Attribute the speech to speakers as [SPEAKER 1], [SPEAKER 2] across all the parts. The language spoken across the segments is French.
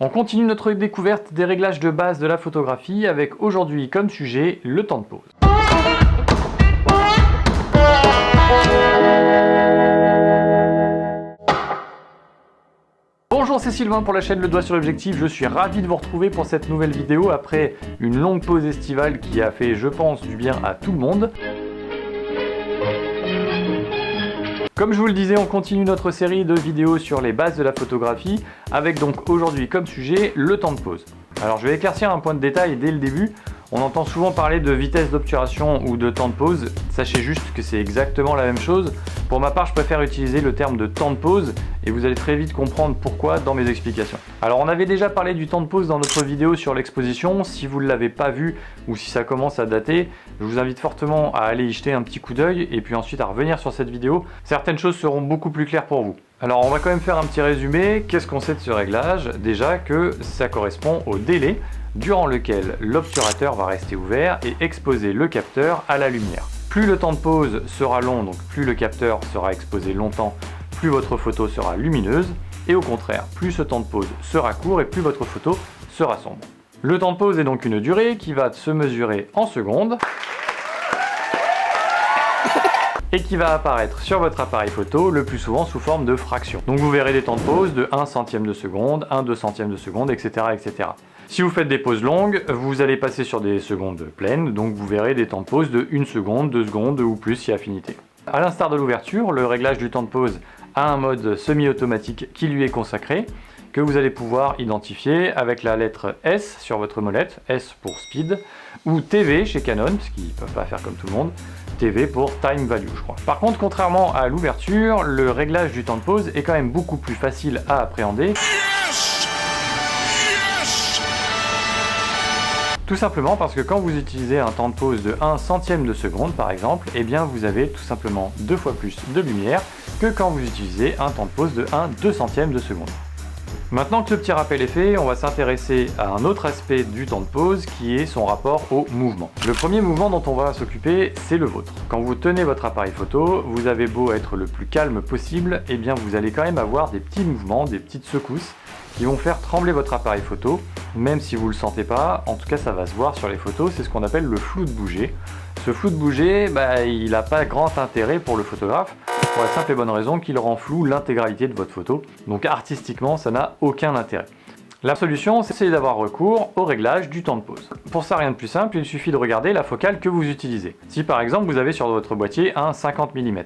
[SPEAKER 1] On continue notre découverte des réglages de base de la photographie avec aujourd'hui comme sujet le temps de pause. Bonjour, c'est Sylvain pour la chaîne Le Doigt sur l'Objectif. Je suis ravi de vous retrouver pour cette nouvelle vidéo après une longue pause estivale qui a fait, je pense, du bien à tout le monde. Comme je vous le disais, on continue notre série de vidéos sur les bases de la photographie avec donc aujourd'hui comme sujet le temps de pause. Alors je vais éclaircir un point de détail dès le début. On entend souvent parler de vitesse d'obturation ou de temps de pause. Sachez juste que c'est exactement la même chose. Pour ma part, je préfère utiliser le terme de temps de pause et vous allez très vite comprendre pourquoi dans mes explications. Alors on avait déjà parlé du temps de pause dans notre vidéo sur l'exposition. Si vous ne l'avez pas vu ou si ça commence à dater, je vous invite fortement à aller y jeter un petit coup d'œil et puis ensuite à revenir sur cette vidéo. Certaines choses seront beaucoup plus claires pour vous. Alors on va quand même faire un petit résumé. Qu'est-ce qu'on sait de ce réglage? Déjà que ça correspond au délai durant lequel l'obturateur va rester ouvert et exposer le capteur à la lumière. Plus le temps de pause sera long, donc plus le capteur sera exposé longtemps, plus votre photo sera lumineuse, et au contraire, plus ce temps de pause sera court et plus votre photo sera sombre. Le temps de pause est donc une durée qui va se mesurer en secondes et qui va apparaître sur votre appareil photo le plus souvent sous forme de fraction. Donc vous verrez des temps de pause de 1 centième de seconde, 1 200e de seconde, etc., etc. Si vous faites des pauses longues, vous allez passer sur des secondes pleines, donc vous verrez des temps de pause de 1 seconde, 2 secondes ou plus si affinité. A l'instar de l'ouverture, le réglage du temps de pause a un mode semi-automatique qui lui est consacré, que vous allez pouvoir identifier avec la lettre S sur votre molette, S pour Speed, ou TV chez Canon, parce qu'ils ne peuvent pas faire comme tout le monde, TV pour Time Value je crois. Par contre, contrairement à l'ouverture, le réglage du temps de pause est quand même beaucoup plus facile à appréhender. Tout simplement parce que quand vous utilisez un temps de pause de 1 centième de seconde par exemple, eh bien vous avez tout simplement 2 fois plus de lumière que quand vous utilisez un temps de pause de 1 200e de seconde. Maintenant que ce petit rappel est fait, on va s'intéresser à un autre aspect du temps de pause qui est son rapport au mouvement. Le premier mouvement dont on va s'occuper, c'est le vôtre. Quand vous tenez votre appareil photo, vous avez beau être le plus calme possible, eh bien vous allez quand même avoir des petits mouvements, des petites secousses qui vont faire trembler votre appareil photo, même si vous ne le sentez pas, en tout cas ça va se voir sur les photos, c'est ce qu'on appelle le flou de bouger. Ce flou de bouger, il n'a pas grand intérêt pour le photographe, pour la simple et bonne raison qu'il rend flou l'intégralité de votre photo, donc artistiquement ça n'a aucun intérêt. La solution, c'est d'avoir recours au réglage du temps de pause. Pour ça, rien de plus simple, il suffit de regarder la focale que vous utilisez. Si par exemple vous avez sur votre boîtier un 50 mm,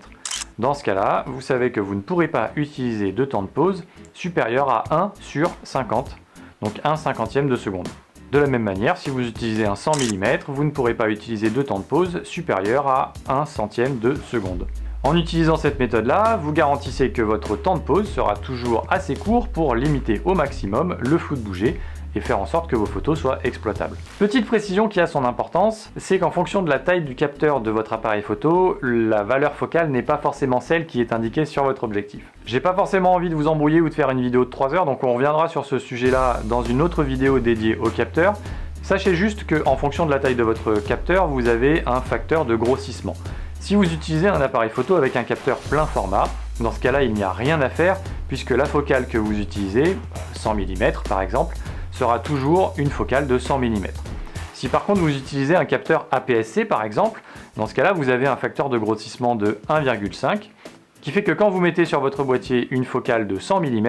[SPEAKER 1] dans ce cas-là, vous savez que vous ne pourrez pas utiliser de temps de pause supérieur à 1 sur 50, donc 1 cinquantième de seconde. De la même manière, si vous utilisez un 100 mm, vous ne pourrez pas utiliser de temps de pause supérieur à 1 centième de seconde. En utilisant cette méthode-là, vous garantissez que votre temps de pause sera toujours assez court pour limiter au maximum le flou de bouger et faire en sorte que vos photos soient exploitables. Petite précision qui a son importance, c'est qu'en fonction de la taille du capteur de votre appareil photo, la valeur focale n'est pas forcément celle qui est indiquée sur votre objectif. J'ai pas forcément envie de vous embrouiller ou de faire une vidéo de 3 heures, donc on reviendra sur ce sujet-là dans une autre vidéo dédiée au capteur. Sachez juste qu'en fonction de la taille de votre capteur, vous avez un facteur de grossissement. Si vous utilisez un appareil photo avec un capteur plein format, dans ce cas-là, il n'y a rien à faire puisque la focale que vous utilisez, 100 mm par exemple, sera toujours une focale de 100 mm. Si par contre vous utilisez un capteur APS-C par exemple, dans ce cas-là, vous avez un facteur de grossissement de 1,5 qui fait que quand vous mettez sur votre boîtier une focale de 100 mm,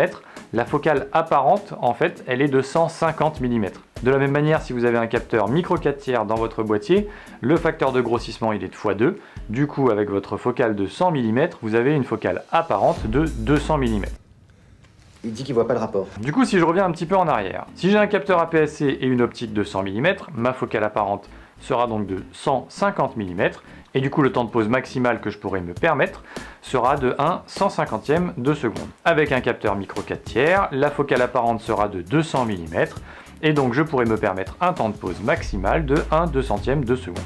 [SPEAKER 1] la focale apparente, en fait, elle est de 150 mm. De la même manière, si vous avez un capteur micro 4/3 dans votre boîtier, le facteur de grossissement il est de x2. Du coup, avec votre focale de 100 mm, vous avez une focale apparente de 200 mm.
[SPEAKER 2] Il dit qu'il voit pas le rapport.
[SPEAKER 1] Du coup, si je reviens un petit peu en arrière, si j'ai un capteur APS-C et une optique de 100 mm, ma focale apparente sera donc de 150 mm, et du coup le temps de pause maximal que je pourrais me permettre sera de 1 150e de seconde. Avec un capteur micro 4/3, la focale apparente sera de 200 mm, et donc je pourrais me permettre un temps de pause maximal de 1 200e de seconde.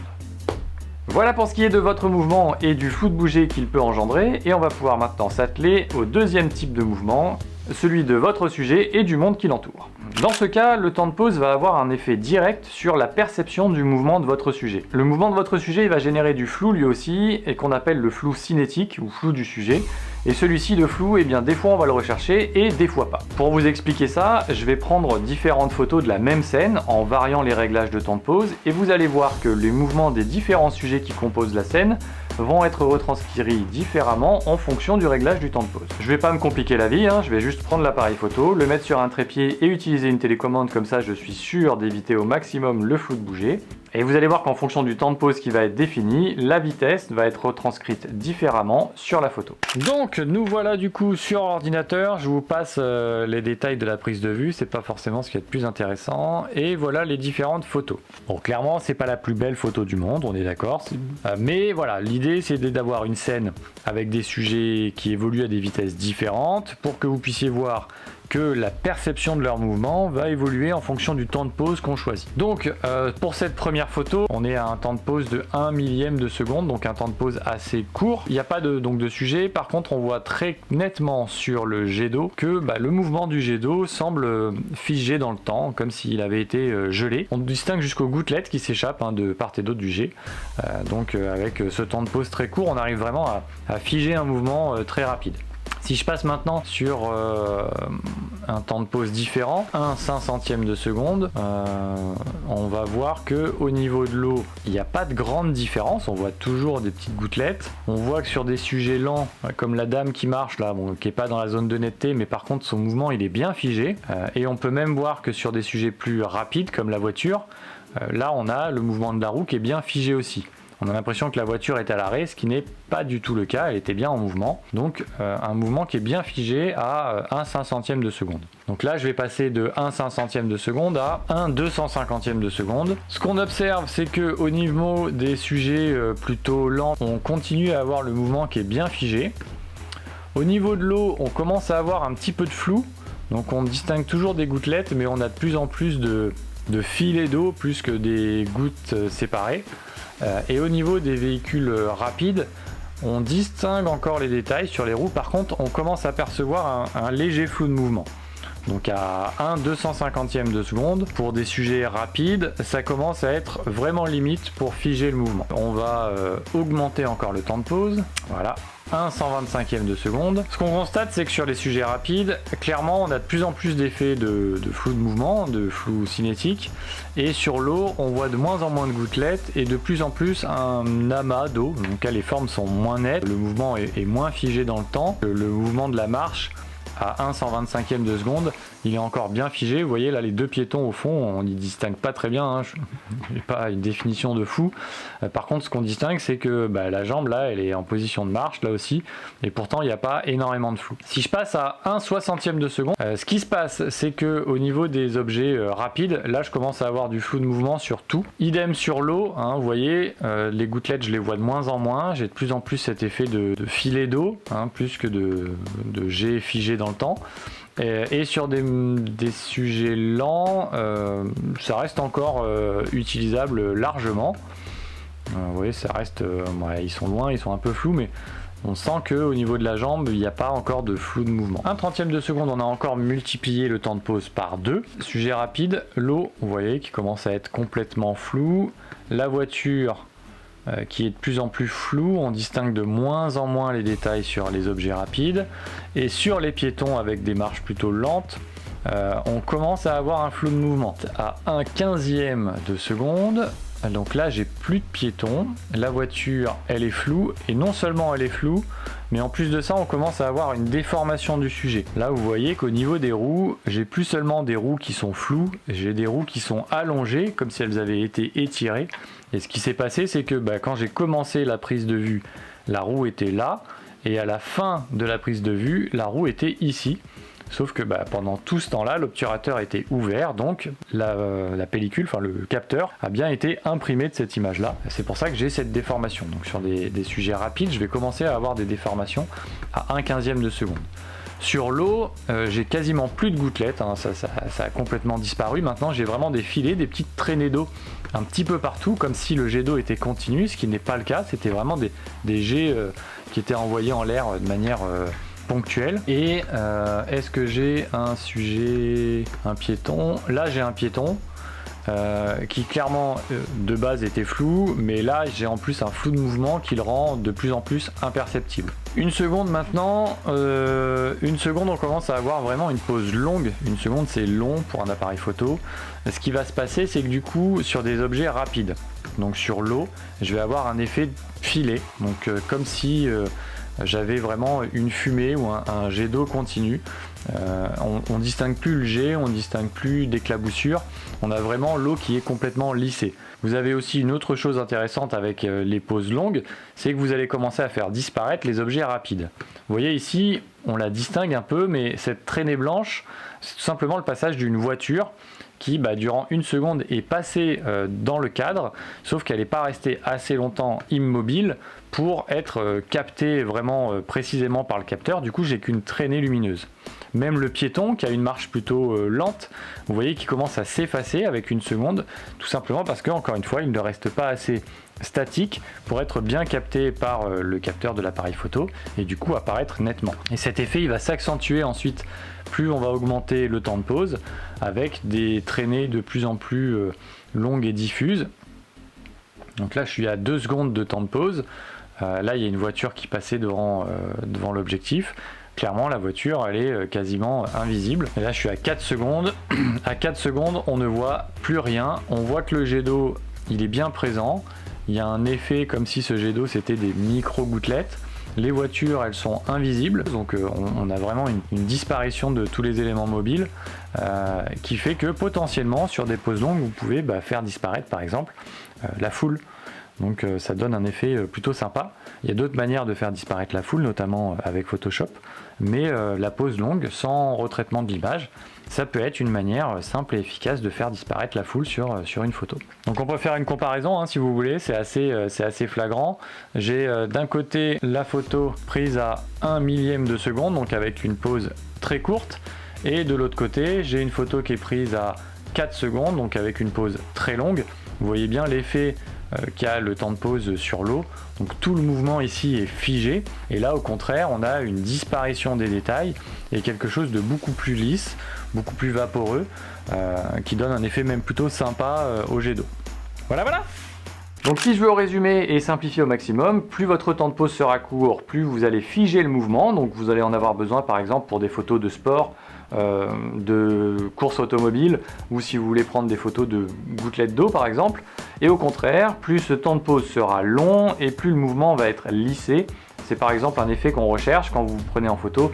[SPEAKER 1] Voilà pour ce qui est de votre mouvement et du flou de bouger qu'il peut engendrer, et on va pouvoir maintenant s'atteler au deuxième type de mouvement, celui de votre sujet et du monde qui l'entoure. Dans ce cas, le temps de pause va avoir un effet direct sur la perception du mouvement de votre sujet. Le mouvement de votre sujet il va générer du flou lui aussi, et qu'on appelle le flou cinétique ou flou du sujet, Et celui-ci de flou, eh bien des fois on va le rechercher et des fois pas. Pour vous expliquer ça, je vais prendre différentes photos de la même scène en variant les réglages de temps de pause et vous allez voir que les mouvements des différents sujets qui composent la scène vont être retranscrits différemment en fonction du réglage du temps de pause. Je vais pas me compliquer la vie, je vais juste prendre l'appareil photo, le mettre sur un trépied et utiliser une télécommande, comme ça je suis sûr d'éviter au maximum le flou de bouger. Et vous allez voir qu'en fonction du temps de pause qui va être défini, la vitesse va être retranscrite différemment sur la photo. Donc nous voilà du coup sur l'ordinateur, je vous passe les détails de la prise de vue, c'est pas forcément ce qui est le plus intéressant, et voilà les différentes photos. Bon, clairement c'est pas la plus belle photo du monde, on est d'accord, mais voilà, l'idée c'est d'avoir une scène avec des sujets qui évoluent à des vitesses différentes pour que vous puissiez voir que la perception de leur mouvement va évoluer en fonction du temps de pause qu'on choisit. Donc pour cette première photo, on est à un temps de pause de 1 millième de seconde, donc un temps de pause assez court. Il n'y a pas de sujet, par contre on voit très nettement sur le jet d'eau que le mouvement du jet d'eau semble figé dans le temps, comme s'il avait été gelé. On distingue jusqu'aux gouttelettes qui s'échappent de part et d'autre du jet. Donc avec ce temps de pause très court, on arrive vraiment à figer un mouvement très rapide. Si je passe maintenant sur un temps de pause différent, 1/500e de seconde, on va voir que au niveau de l'eau, il n'y a pas de grande différence, on voit toujours des petites gouttelettes. On voit que sur des sujets lents, comme la dame qui marche là, qui n'est pas dans la zone de netteté, mais par contre son mouvement il est bien figé. Et on peut même voir que sur des sujets plus rapides, comme la voiture, là on a le mouvement de la roue qui est bien figé aussi. On a l'impression que la voiture est à l'arrêt, ce qui n'est pas du tout le cas, elle était bien en mouvement. Donc un mouvement qui est bien figé à 1/500e de seconde. Donc là je vais passer de 1/500e de seconde à 1/250e de seconde. Ce qu'on observe, c'est que au niveau des sujets plutôt lents, on continue à avoir le mouvement qui est bien figé. Au niveau de l'eau, on commence à avoir un petit peu de flou. Donc on distingue toujours des gouttelettes, mais on a de plus en plus de filets d'eau plus que des gouttes séparées. Et au niveau des véhicules rapides, on distingue encore les détails sur les roues. Par contre, on commence à percevoir un léger flou de mouvement. Donc à 1/250e de seconde, pour des sujets rapides, ça commence à être vraiment limite pour figer le mouvement. On va augmenter encore le temps de pause. Voilà. 1/125e de seconde. Ce qu'on constate, c'est que sur les sujets rapides, clairement, on a de plus en plus d'effets de flou de mouvement, de flou cinétique. Et sur l'eau, on voit de moins en moins de gouttelettes et de plus en plus un amas d'eau. Donc là, les formes sont moins nettes, le mouvement est moins figé dans le temps. Le mouvement de la marche, à 1/125e de seconde, il est encore bien figé. Vous voyez là les deux piétons au fond, on n'y distingue pas très bien, je n'ai pas une définition de fou. Par contre ce qu'on distingue, c'est que la jambe là elle est en position de marche là aussi, et pourtant il n'y a pas énormément de flou. Si je passe à 1/60e de seconde, ce qui se passe, c'est que au niveau des objets rapides, là je commence à avoir du flou de mouvement sur tout. Idem sur l'eau, vous voyez les gouttelettes je les vois de moins en moins, j'ai de plus en plus cet effet de filet d'eau, plus que de jet figé dans le temps. Et sur des sujets lents, ça reste encore utilisable largement. Vous voyez, ça reste, ils sont loin, ils sont un peu flous, mais on sent qu'au niveau de la jambe, il n'y a pas encore de flou de mouvement. 1/30e de seconde, on a encore multiplié le temps de pause par 2. Sujet rapide, l'eau, vous voyez, qui commence à être complètement floue. La voiture, qui est de plus en plus flou, on distingue de moins en moins les détails sur les objets rapides, et sur les piétons avec des marches plutôt lentes, on commence à avoir un flou de mouvement. À 1/15e de seconde, donc là j'ai plus de piétons, la voiture elle est floue, et non seulement elle est floue, mais en plus de ça on commence à avoir une déformation du sujet. Là vous voyez qu'au niveau des roues, j'ai plus seulement des roues qui sont floues, j'ai des roues qui sont allongées comme si elles avaient été étirées. Et ce qui s'est passé, c'est que quand j'ai commencé la prise de vue, la roue était là, et à la fin de la prise de vue, la roue était ici. Sauf que pendant tout ce temps-là, l'obturateur était ouvert, donc la pellicule, enfin le capteur, a bien été imprimé de cette image-là. C'est pour ça que j'ai cette déformation. Donc sur des sujets rapides, je vais commencer à avoir des déformations à 1/15e de seconde. Sur l'eau, j'ai quasiment plus de gouttelettes, ça a complètement disparu. Maintenant, j'ai vraiment des filets, des petites traînées d'eau un petit peu partout, comme si le jet d'eau était continu, ce qui n'est pas le cas. C'était vraiment des jets qui étaient envoyés en l'air de manière ponctuelle. Et est-ce que j'ai un sujet, un piéton? Là, j'ai un piéton qui clairement de base était flou, mais là, j'ai en plus un flou de mouvement qui le rend de plus en plus imperceptible. Une seconde maintenant, une seconde on commence à avoir vraiment une pause longue. Une seconde c'est long pour un appareil photo. Ce qui va se passer c'est que du coup sur des objets rapides, donc sur l'eau, je vais avoir un effet filet. Donc comme si j'avais vraiment une fumée ou un jet d'eau continu. On distingue plus le jet, on distingue plus d'éclaboussure. On a vraiment l'eau qui est complètement lissée. Vous avez aussi une autre chose intéressante avec les pauses longues, c'est que vous allez commencer à faire disparaître les objets rapides. Vous voyez ici, on la distingue un peu, mais cette traînée blanche, c'est tout simplement le passage d'une voiture qui, durant une seconde, est passée dans le cadre, sauf qu'elle n'est pas restée assez longtemps immobile pour être captée vraiment précisément par le capteur. Du coup, j'ai qu'une traînée lumineuse. Même le piéton, qui a une marche plutôt lente, vous voyez qu'il commence à s'effacer avec une seconde, tout simplement parce que, encore une fois, il ne reste pas assez statique pour être bien capté par le capteur de l'appareil photo et du coup apparaître nettement. Et cet effet, il va s'accentuer ensuite plus on va augmenter le temps de pause avec des traînées de plus en plus longues et diffuses. Donc là, je suis à 2 secondes de temps de pause. Là, il y a une voiture qui passait devant l'objectif. Clairement, la voiture, elle est quasiment invisible. Et là, je suis à 4 secondes. À 4 secondes, on ne voit plus rien. On voit que le jet d'eau, il est bien présent. Il y a un effet comme si ce jet d'eau, c'était des micro-gouttelettes. Les voitures, elles sont invisibles. Donc, on a vraiment une disparition de tous les éléments mobiles qui fait que potentiellement, sur des pauses longues, vous pouvez faire disparaître, par exemple, la foule. Donc ça donne un effet plutôt sympa. Il y a d'autres manières de faire disparaître la foule, notamment avec Photoshop, mais la pause longue sans retraitement de l'image, ça peut être une manière simple et efficace de faire disparaître la foule sur une photo. Donc on peut faire une comparaison si vous voulez, c'est assez flagrant. J'ai d'un côté la photo prise à 1 millième de seconde, donc avec une pause très courte, et de l'autre côté j'ai une photo qui est prise à 4 secondes, donc avec une pause très longue. Vous voyez bien l'effet qui a le temps de pause sur l'eau, donc tout le mouvement ici est figé, et là au contraire on a une disparition des détails et quelque chose de beaucoup plus lisse, beaucoup plus vaporeux, qui donne un effet même plutôt sympa au jet d'eau. Voilà. Donc si je veux résumer et simplifier au maximum, plus votre temps de pause sera court, plus vous allez figer le mouvement, donc vous allez en avoir besoin par exemple pour des photos de sport, de course automobile, ou si vous voulez prendre des photos de gouttelettes d'eau par exemple. Et au contraire, plus ce temps de pause sera long et plus le mouvement va être lissé. C'est par exemple un effet qu'on recherche quand vous prenez en photo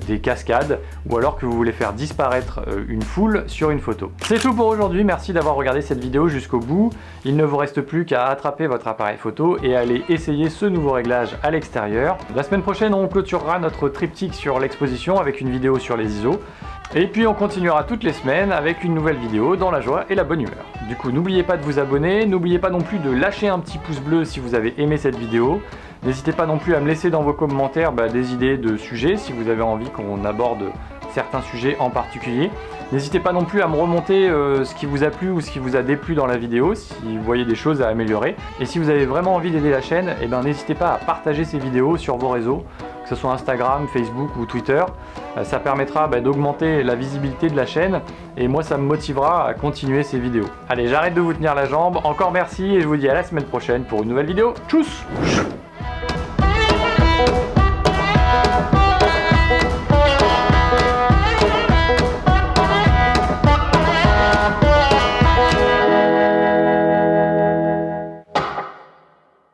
[SPEAKER 1] des cascades ou alors que vous voulez faire disparaître une foule sur une photo. C'est tout pour aujourd'hui, merci d'avoir regardé cette vidéo jusqu'au bout. Il ne vous reste plus qu'à attraper votre appareil photo et aller essayer ce nouveau réglage à l'extérieur. La semaine prochaine, on clôturera notre triptyque sur l'exposition avec une vidéo sur les ISO. Et puis on continuera toutes les semaines avec une nouvelle vidéo dans la joie et la bonne humeur. Du coup, n'oubliez pas de vous abonner, n'oubliez pas non plus de lâcher un petit pouce bleu si vous avez aimé cette vidéo. N'hésitez pas non plus à me laisser dans vos commentaires des idées de sujets si vous avez envie qu'on aborde certains sujets en particulier. N'hésitez pas non plus à me remonter ce qui vous a plu ou ce qui vous a déplu dans la vidéo, si vous voyez des choses à améliorer. Et si vous avez vraiment envie d'aider la chaîne, n'hésitez pas à partager ces vidéos sur vos réseaux, que ce soit Instagram, Facebook ou Twitter. Ça permettra d'augmenter la visibilité de la chaîne et moi ça me motivera à continuer ces vidéos. Allez, j'arrête de vous tenir la jambe, encore merci et je vous dis à la semaine prochaine pour une nouvelle vidéo. Tchuss!